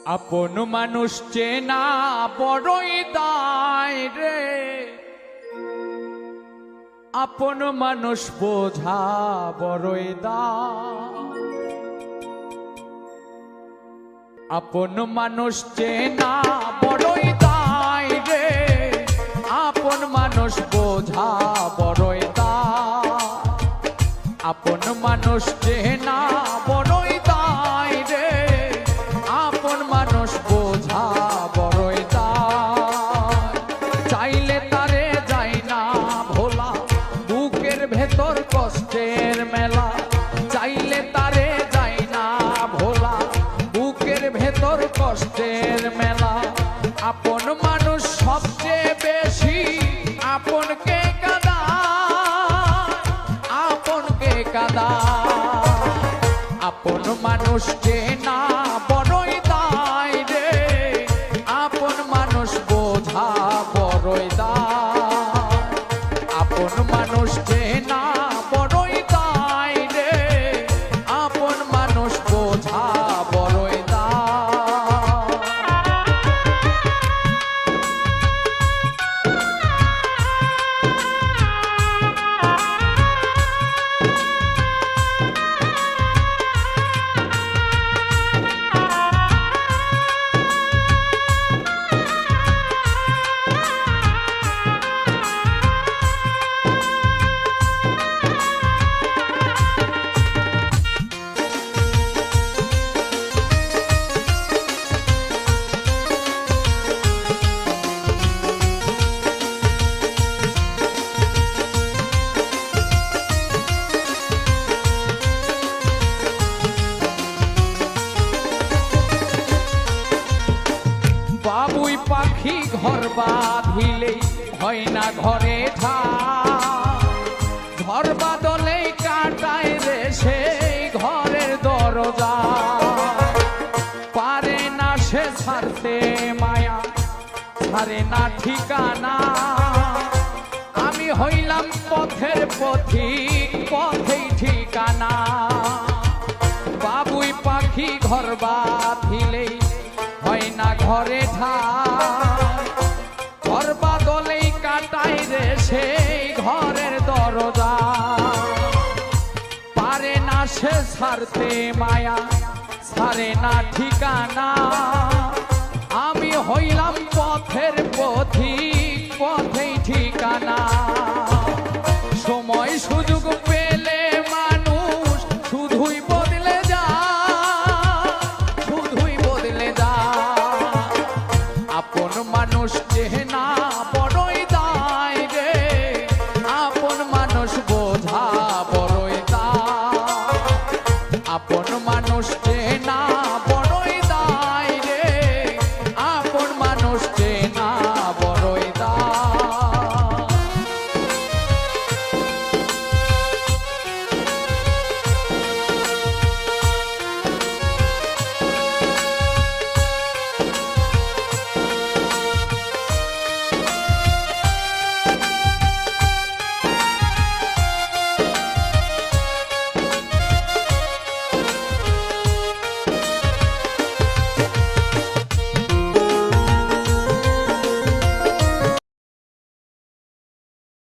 আপন মানুষ চেনা বড়ই দায় রে, আপন মানুষ বোঝা বড়ই দায়। আপন মানুষ চেনা বড়ই দায় রে, আপন মানুষ বোঝা বড়ই দায়। আপন মানুষ চেনা বড়ই দায় রে, আপন মানুষ বোঝা বড়ই দায়। চাইলে তারে যায় না ভোলা, বুকের ভেতর কষ্টের মেলা। চাইলে তারে যায় না ভোলা, বুকের ভেতর কষ্টের মেলা। আপন মানুষ সবচেয়ে বেশি আপনকে কাঁদায়, আপনকে কাঁদায়। আপন মানুষ চেনা বড়ই দায় রে, আপন মানুষ বোঝা বড়ই দায়। আপন মানুষ চেনা বড়ই দায় রে, আপন মানুষ বোঝা বড়ই দায়। বাবুই পাখি ঘর বাঁধিলেই হয় না ঘরে ঠাই। ঘর বাদলেই কাটায় রে সেই ঘরের দরজা। পারে না সে ছাড়তে মায়া, ছাড়ে না ঠিকানা। আমি হইলাম পথের পথিক, পথেই ঠিকানা। বাবুই পাখি ঘর বাঁধিলেই হয় না ঘরে ঠাই। ঘর বাদলেই কাটাই রে সেই ঘরের দরজা। পারে না সে ছাড়তে মায়া, ছাড়ে না ঠিকানা। আমি হইলাম পথের পথিক, পথেই ঠিকানা। সময় সুযোগ